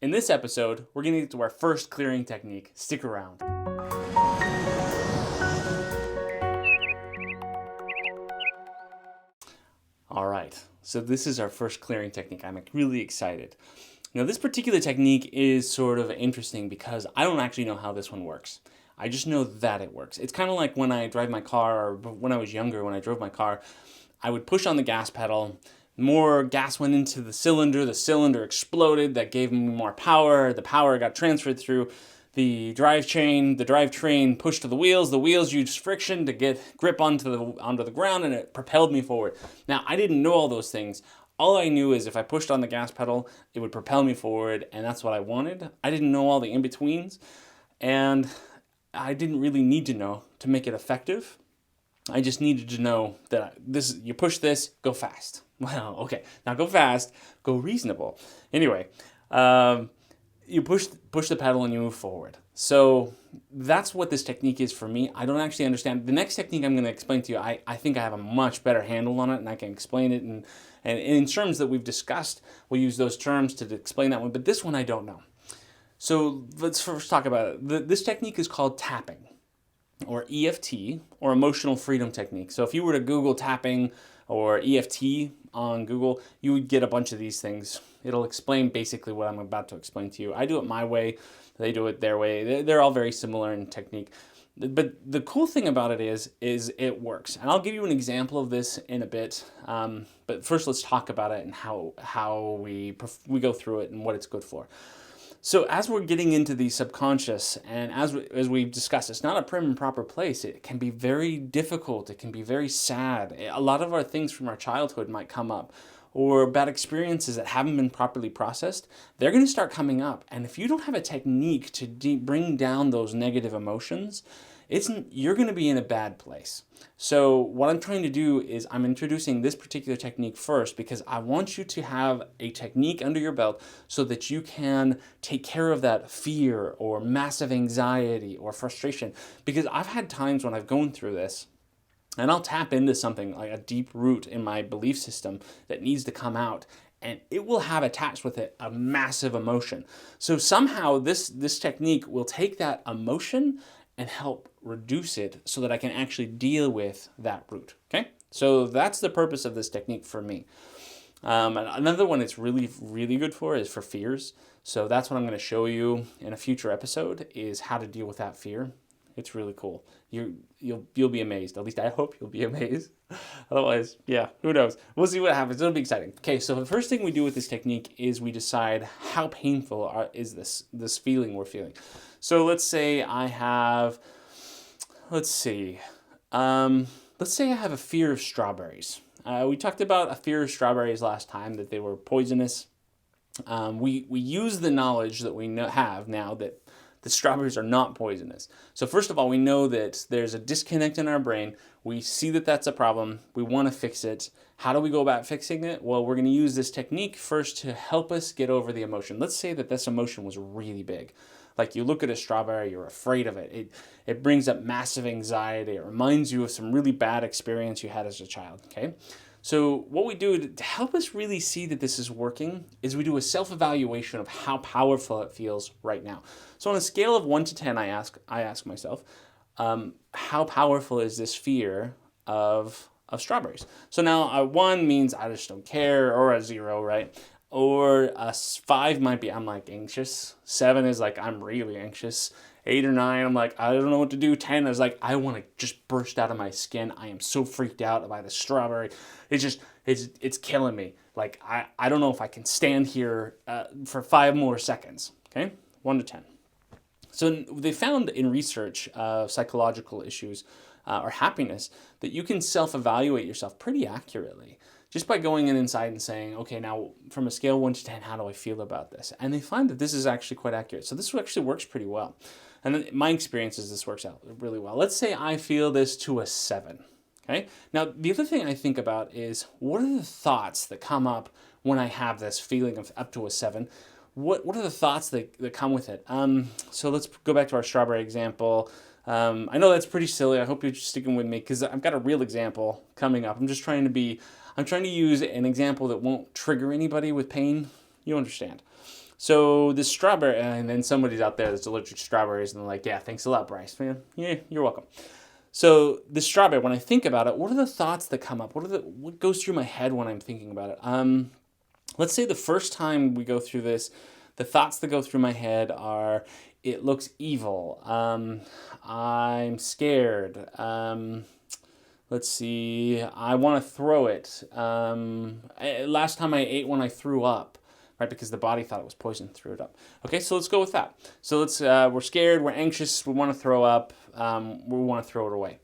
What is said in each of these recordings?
In this episode, we're going to get to our first clearing technique. Stick around. All right, so this is our first clearing technique. I'm really excited. Now, this particular technique is sort of interesting because I don't actually know how this one works. I just know that it works. It's kind of like when I drive my car, or when I was younger, when I drove my car, I would push on the gas pedal. More gas went into the cylinder exploded, that gave me more power, the power got transferred through the drivetrain pushed to the wheels used friction to get grip onto the ground, and it propelled me forward. Now, I didn't know all those things. All I knew is if I pushed on the gas pedal, it would propel me forward, and that's what I wanted. I didn't know all the in-betweens, and I didn't really need to know to make it effective. I just needed to know that you push this, go fast. Well, okay, now go fast, go reasonable. Anyway, you push the pedal and you move forward. So that's what this technique is for me. I don't actually understand. The next technique I'm going to explain to you, I think I have a much better handle on it, and I can explain it. And in terms that we've discussed, we'll use those terms to explain that one. But this one I don't know. So let's first talk about it. This technique is called tapping, or EFT, or emotional freedom technique. So if you were to Google tapping or EFT on Google, you would get a bunch of these things. It'll explain basically what I'm about to explain to you. I do it my way, they do it their way. They're all very similar in technique. But the cool thing about it is it works. And I'll give you an example of this in a bit. But first let's talk about it and how we go through it and what it's good for. So as we're getting into the subconscious, and as we've discussed, it's not a prim and proper place. It can be very difficult. It can be very sad. A lot of our things from our childhood might come up, or bad experiences that haven't been properly processed. They're going to start coming up. And if you don't have a technique to bring down those negative emotions, you're going to be in a bad place. So what I'm trying to do is I'm introducing this particular technique first because I want you to have a technique under your belt so that you can take care of that fear or massive anxiety or frustration. Because I've had times when I've gone through this, and I'll tap into something like a deep root in my belief system that needs to come out, and it will have attached with it a massive emotion. So somehow this technique will take that emotion and help reduce it so that I can actually deal with that root. Okay? So that's the purpose of this technique for me. Another one it's really, really good for is for fears. So that's what I'm going to show you in a future episode, is how to deal with that fear. It's really cool. You'll be amazed. At least I hope you'll be amazed. Otherwise, yeah, who knows? We'll see what happens. It'll be exciting. Okay, so the first thing we do with this technique is we decide how painful is this feeling we're feeling. So let's say I have a fear of strawberries. We talked about a fear of strawberries last time, that they were poisonous. We use the knowledge that we have now that the strawberries are not poisonous. So first of all, we know that there's a disconnect in our brain. We see that that's a problem. We want to fix it. How do we go about fixing it? Well, we're going to use this technique first to help us get over the emotion. Let's say that this emotion was really big. Like you look at a strawberry, you're afraid of it. It brings up massive anxiety. It reminds you of some really bad experience you had as a child, okay? So what we do to help us really see that this is working is we do a self-evaluation of how powerful it feels right now. So on a scale of 1 to 10, I ask myself, how powerful is this fear of strawberries? So now a 1 means I just don't care, or a 0, right? Or a 5 might be I'm like anxious. 7 is like I'm really anxious. 8 or 9, I'm like, I don't know what to do. 10 is like, I want to just burst out of my skin. I am so freaked out by the strawberry. It's killing me. Like, I don't know if I can stand here for 5 more seconds. Okay, 1 to 10. So they found in research of psychological issues or happiness that you can self-evaluate yourself pretty accurately just by going inside and saying, okay, now from a scale 1 to 10, how do I feel about this? And they find that this is actually quite accurate. So this actually works pretty well. And then my experience is this works out really well. Let's say I feel this to a 7. Okay. Now, the other thing I think about is, what are the thoughts that come up when I have this feeling of up to a 7? What are the thoughts that come with it? So let's go back to our strawberry example. I know that's pretty silly. I hope you're sticking with me because I've got a real example coming up. I'm trying to use an example that won't trigger anybody with pain. You understand. So this strawberry, and then somebody's out there that's allergic to strawberries, and they're like, yeah, thanks a lot, Bryce. Man, yeah, you're welcome. So the strawberry, when I think about it, what are the thoughts that come up? What goes through my head when I'm thinking about it? Let's say the first time we go through this, the thoughts that go through my head are, it looks evil. I'm scared. Let's see, I want to throw it. Last time I ate one, I threw up, right? Because the body thought it was poison, threw it up. Okay, so let's go with that. So we're scared, we're anxious, we want to throw up, we want to throw it away.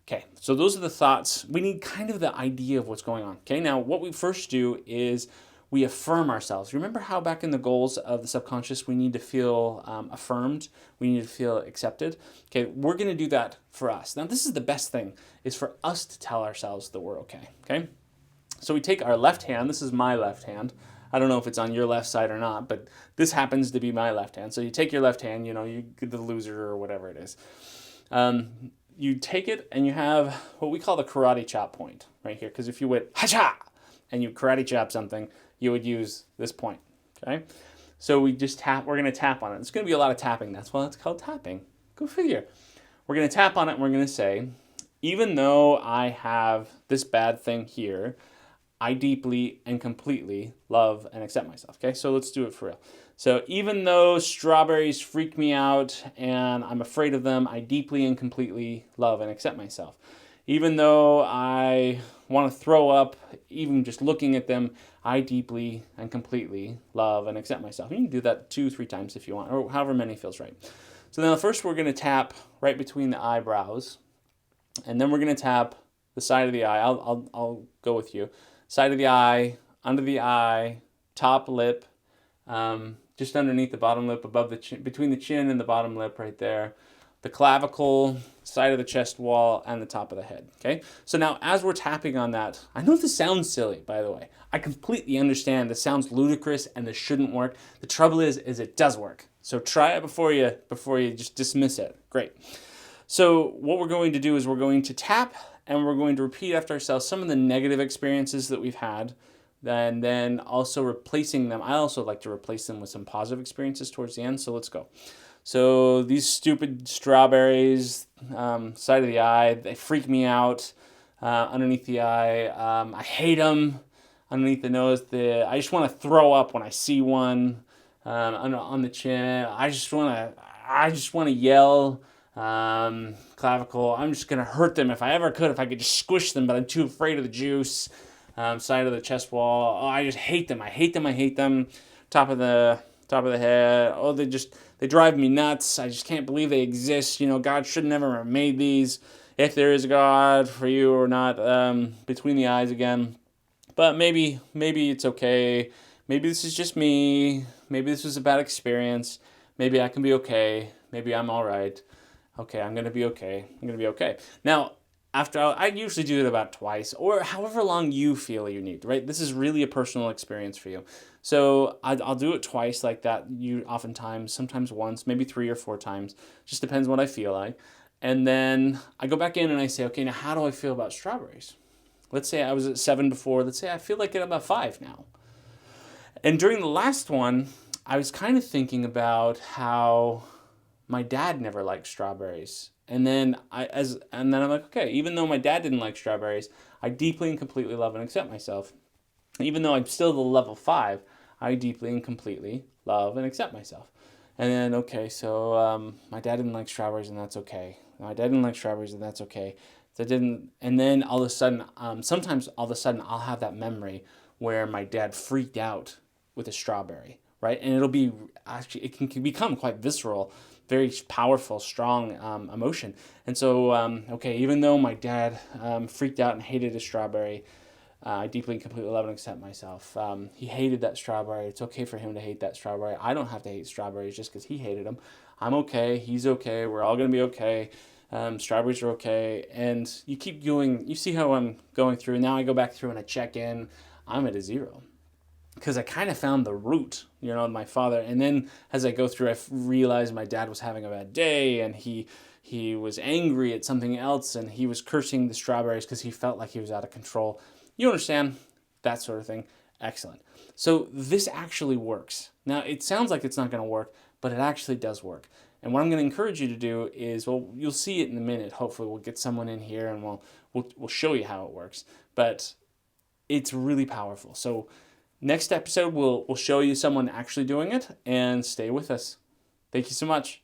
Okay, so those are the thoughts. We need kind of the idea of what's going on. Okay, now what we first do is we affirm ourselves. Remember how back in the goals of the subconscious, we need to feel affirmed, we need to feel accepted. Okay, we're going to do that for us. Now, this is the best thing, is for us to tell ourselves that we're okay. Okay, so we take our left hand. This is my left hand. I don't know if it's on your left side or not, but this happens to be my left hand. So you take your left hand, you get the loser or whatever it is. You take it and you have what we call the karate chop point right here. Because if you went ha-cha and you karate chop something, you would use this point. Okay, so we just tap. We're going to tap on it. It's going to be a lot of tapping. That's why it's called tapping. Go figure. We're going to tap on it and we're going to say, even though I have this bad thing here, I deeply and completely love and accept myself. Okay, so let's do it for real. So even though strawberries freak me out and I'm afraid of them, I deeply and completely love and accept myself. Even though I want to throw up, even just looking at them, I deeply and completely love and accept myself. You can do that 2-3 times if you want, or however many feels right. So now first we're going to tap right between the eyebrows, and then we're going to tap the side of the eye. I'll go with you. Side of the eye, under the eye, top lip, just underneath the bottom lip, above the chin, between the chin and the bottom lip right there, the clavicle, side of the chest wall, and the top of the head. Okay, so now as we're tapping on that, I know this sounds silly, by the way. I completely understand this sounds ludicrous and this shouldn't work. The trouble is it does work. So try it before you just dismiss it. Great. So what we're going to do is we're going to tap and we're going to repeat after ourselves some of the negative experiences that we've had, and then also replacing them. I also like to replace them with some positive experiences towards the end, so let's go. So these stupid strawberries, side of the eye, they freak me out. Underneath the eye, I hate them. Underneath the nose, I just want to throw up when I see one. On the chin, I just want to yell. Clavicle, I'm just gonna hurt them if I could just squish them, but I'm too afraid of the juice. Side of the chest wall, I just hate them. I hate them. Top of the head, they drive me nuts. I just can't believe they exist. God should never have made these. If there is a God, for you or not, between the eyes again. But maybe it's okay. Maybe this is just me. Maybe this was a bad experience. Maybe I can be okay. Maybe I'm all right. Okay, I'm going to be okay. Now, I usually do it about twice or however long you feel you need, right? This is really a personal experience for you. So I'll do it twice like that. Sometimes once, maybe 3 or 4 times. Just depends what I feel like. And then I go back in and I say, okay, now how do I feel about strawberries? Let's say I was at 7 before. Let's say I feel like I'm at 5 now. And during the last one, I was kind of thinking about how my dad never liked strawberries. And then I'm like, okay, even though my dad didn't like strawberries, I deeply and completely love and accept myself. Even though I'm still the level 5, I deeply and completely love and accept myself. And then, okay, so my dad didn't like strawberries, and that's okay. My dad didn't like strawberries, and that's okay. And then all of a sudden, sometimes all of a sudden, I'll have that memory where my dad freaked out with a strawberry, right? And it can become quite visceral, very powerful, strong emotion. And so, okay, even though my dad freaked out and hated a strawberry, I deeply and completely love and accept myself. He hated that strawberry. It's okay for him to hate that strawberry. I don't have to hate strawberries just because he hated them. I'm okay. He's okay. We're all going to be okay. Strawberries are okay. And you keep going. You see how I'm going through. Now I go back through and I check in. I'm at a 0. Because I kind of found the root, my father. And then as I go through, I realized my dad was having a bad day, and he was angry at something else, and he was cursing the strawberries because he felt like he was out of control. You understand? That sort of thing. Excellent. So this actually works. Now, it sounds like it's not going to work, but it actually does work. And what I'm going to encourage you to do is, well, you'll see it in a minute. Hopefully, we'll get someone in here and we'll show you how it works. But it's really powerful. So next episode, we'll show you someone actually doing it, and stay with us. Thank you so much.